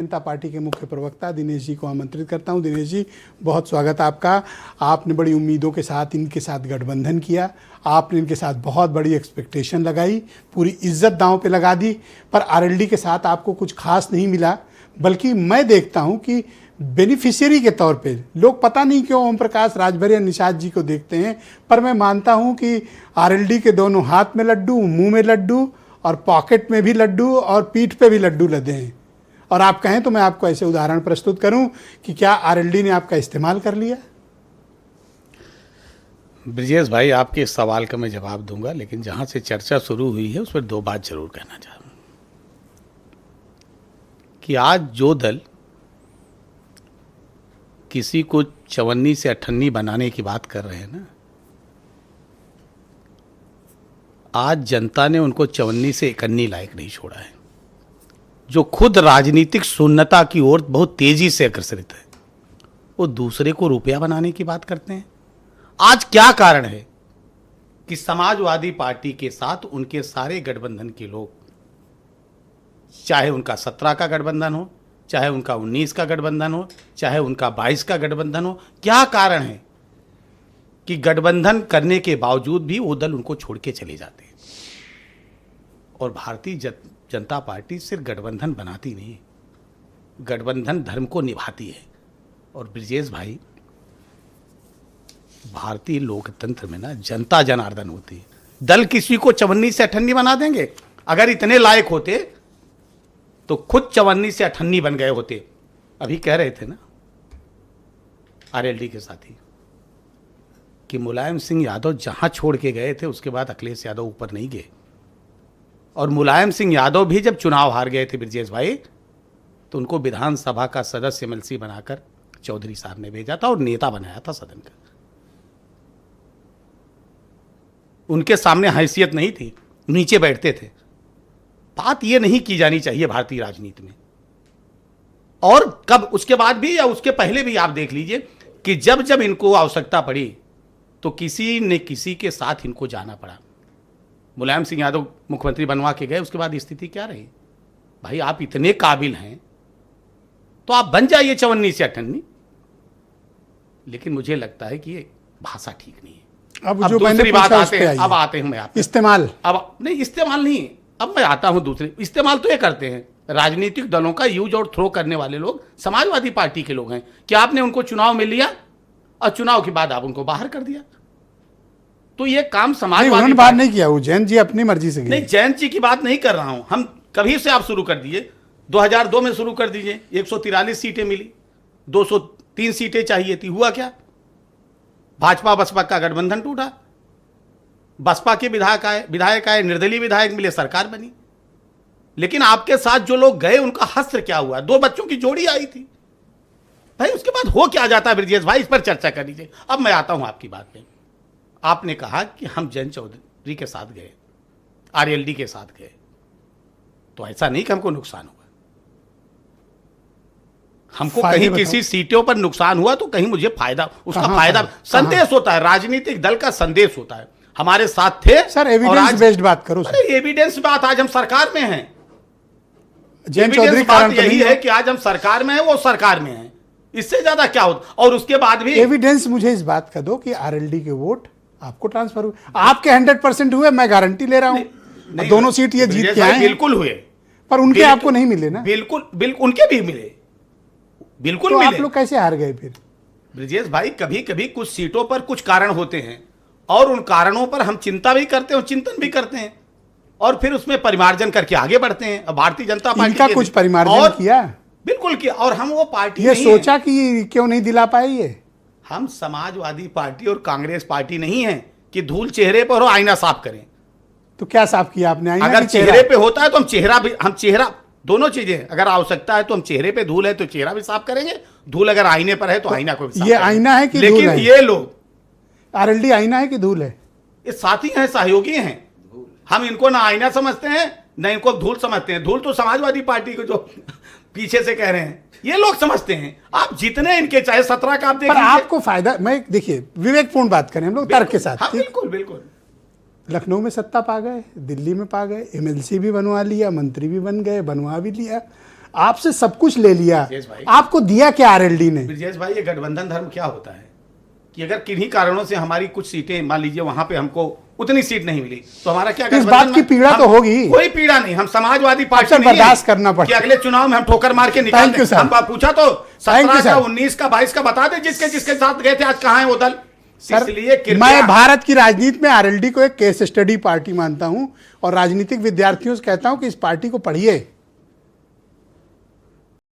जनता party के मुख्य प्रवक्ता दिनेश जी को आमंत्रित करता हूं। दिनेश जी, बहुत स्वागत आपका। आपने बड़ी उम्मीदों के साथ इनके साथ गठबंधन किया, आपने इनके साथ बहुत बड़ी एक्सपेक्टेशन लगाई, पूरी इज्जत दांव पे लगा दी, पर आरएलडी के साथ आपको कुछ खास नहीं मिला। बल्कि मैं देखता हूं कि बेनिफिशियरी के तौर पे लोग पता नहीं क्यों ओम प्रकाश राजभर या निषाद जी को देखते हैं, पर मैं मानता हूं कि आरएलडी के दोनों हाथ में लड्डू, मुंह में लड्डू और पॉकेट में भी लड्डू और पीठ पे भी लड्डू लदे हैं। और आप कहें तो मैं आपको ऐसे उदाहरण प्रस्तुत करूं कि क्या आरएलडी ने आपका इस्तेमाल कर लिया? ब्रिजेश भाई, आपके इस सवाल का मैं जवाब दूंगा, लेकिन जहां से चर्चा शुरू हुई है उस पर दो बात जरूर कहना चाहूँगा कि आज जो दल किसी को चवन्नी से अठन्नी बनाने की बात कर रहे हैं ना, आज जनता ने उनको चवन्नी से इकन्नी लायक नहीं छोड़ा है। जो खुद राजनीतिक शून्यता की ओर बहुत तेजी से अग्रसरित है, वो दूसरे को रुपया बनाने की बात करते हैं। आज क्या कारण है कि समाजवादी पार्टी के साथ उनके सारे गठबंधन के लोग, चाहे उनका 17 का गठबंधन हो, चाहे उनका 19 का गठबंधन हो, चाहे उनका 22 का गठबंधन हो, क्या कारण है कि गठबंधन करने के बावजूद भी वो दल उनको छोड़ के चले जाते हैं? और भारतीय जनता पार्टी सिर्फ गठबंधन बनाती नहीं, गठबंधन धर्म को निभाती है। और ब्रिजेश भाई, भारतीय लोकतंत्र में ना जनता जनार्दन होती है। दल किसी को चवन्नी से अठन्नी बना देंगे। अगर इतने लायक होते तो खुद चवन्नी से अठन्नी बन गए होते। अभी कह रहे थे ना आरएलडी के साथी कि मुलायम सिंह यादव जहां छोड़ के गए थे उसके बाद अखिलेश यादव ऊपर नहीं गए। और मुलायम सिंह यादव भी जब चुनाव हार गए थे ब्रिजेश भाई, तो उनको विधानसभा का सदस्य एमएलसी बनाकर चौधरी साहब ने भेजा था और नेता बनाया था सदन का। उनके सामने हैसियत नहीं थी, नीचे बैठते थे। बात यह नहीं की जानी चाहिए भारतीय राजनीति में। और कब, उसके बाद भी या उसके पहले भी आप देख लीजिए कि जब जब इनको आवश्यकता पड़ी तो किसी न किसी के साथ इनको जाना पड़ा। मुलायम सिंह यादव मुख्यमंत्री बनवा के गए, उसके बाद स्थिति क्या रही? भाई, आप इतने काबिल हैं तो आप बन जाइए चवन्नी से अठन्नी। लेकिन मुझे लगता है कि ये भाषा ठीक नहीं है। अब जो दूसरी बात आते हैं, अब आते हैं मैं आप इस्तेमाल। अब नहीं, इस्तेमाल नहीं, अब मैं आता हूं दूसरे। इस्तेमाल तो ये करते हैं राजनीतिक दलों का यूज और थ्रो करने वाले लोग समाजवादी पार्टी के लोग हैं कि आपने उनको चुनाव में लिया और चुनाव के बाद आप उनको बाहर कर दिया। तो ये काम समाजवादी बात नहीं किया, वो जैन जी अपनी मर्जी से गए। नहीं, जैन जी की बात नहीं कर रहा हूं। हम कभी से आप शुरू कर दीजिए, 2002 में शुरू कर दीजिए, 143 सीटें मिली, 203 सीटें चाहिए थी। हुआ क्या? भाजपा बसपा का गठबंधन टूटा, बसपा के विधायक आए, निर्दलीय विधायक मिले, सरकार बनी। लेकिन आपके साथ जो लोग गए उनका हश्र क्या हुआ? 2 बच्चों की जोड़ी आई थी भाई। उसके बाद हो क्या जाता है ब्रिजेश भाई, इस पर चर्चा कर लीजिए। अब मैं आता हूं आपकी बात पे। आपने कहा कि हम जयंत चौधरी के साथ गए, आरएलडी के साथ गए, तो ऐसा नहीं कि हमको नुकसान हुआ। हमको कहीं किसी सीटों पर नुकसान हुआ तो कहीं मुझे फायदा, उसका फायदा संदेश होता है, राजनीतिक दल का संदेश होता है। हमारे साथ थे सर। एविडेंस बेस्ड बात करो सर। एविडेंस बात, आज हम सरकार में हैं। जयंत चौधरी बात यही है कि आज हम सरकार में हैं, वो सरकार में हैं। इससे ज्यादा क्या होता? और उसके बाद भी एविडेंस मुझे इस बात का दो कि आरएलडी के वोट आपको ट्रांसफर हुए। आपके 100% हुए, मैं गारंटी ले रहा हूं। दोनों सीट ये जीत के आए, बिल्कुल हुए, पर उनके आपको नहीं मिले ना। बिल्कुल उनके भी मिले, बिल्कुल मिले। आप लोग कैसे हार गए फिर? ब्रिजेश भाई, कभी कभी कुछ सीटों पर कुछ कारण होते हैं और उन कारणों पर हम चिंता भी करते हैं, चिंतन भी करते हैं और फिर उसमें परिमार्जन करके आगे बढ़ते हैं। अब भारतीय जनता पार्टी का कुछ परिमार्जन किया, बिल्कुल किया। और हम वो पार्टी ये सोचा कि क्यों नहीं दिला पाई ये। हम समाजवादी पार्टी और कांग्रेस पार्टी नहीं है कि धूल चेहरे पर हो आईना साफ करें। तो क्या साफ किया आपने? आईना अगर चेहरे पे होता है तो हम चेहरा दोनों चीजें, अगर आवश्यकता है तो हम चेहरे पे धूल है तो चेहरा भी साफ करेंगे, धूल अगर आईने पर है तो आईना को भी साफ ये आईना है कि धूल लेकिन है? ये लोग आरएलडी आईना है कि धूल है? ये साथी हैं, सहयोगी हैं। हम इनको ना आईना समझते हैं ना इनको धूल समझते हैं। धूल तो समाजवादी पार्टी को जो पीछे से कह रहे हैं ये लोग समझते हैं। आप जितने इनके चाहे 17 का आप देखिए, पर आपको फायदा, मैं देखिए विवेकपूर्ण बात करें हम लोग तर्क के साथ। हाँ, बिल्कुल बिल्कुल। लखनऊ में सत्ता पा गए, दिल्ली में पा गए, एमएलसी भी बनवा लिया, मंत्री भी बन गए, बनवा भी लिया। आपसे सब कुछ ले लिया, ब्रजेश भाई। आपको दिया क्या आरएलडी ने? ब्रजेश भाई, ये गठबंधन धर्म क्या होता है कि अगर किन्हीं कारणों से हमारी कुछ सीटें, मान लीजिए वहां पे हमको उतनी सीट नहीं मिली, तो हमारा क्या इस गठबंधन बात की में- पीड़ा तो हम- होगी। कोई पीड़ा नहीं, हम समाजवादी पार्टी सर, नहीं है बर्दाश्त करना पड़ता कि अगले चुनाव में हम ठोकर मार के निकाल Thank you, दें। sir. हम पूछा तो Thank you, 17 का, sir. 19 का, 22 का बता दे जिसके जिसके साथ गए थे आज कहाँ है वो दल। सर, इसलिए कृपया- मैं भारत की राजनीति में आरएलडी को एक केस स्टडी पार्टी मानता हूं और राजनीतिक विद्यार्थियों से कहता हूं कि इस पार्टी को पढ़िए।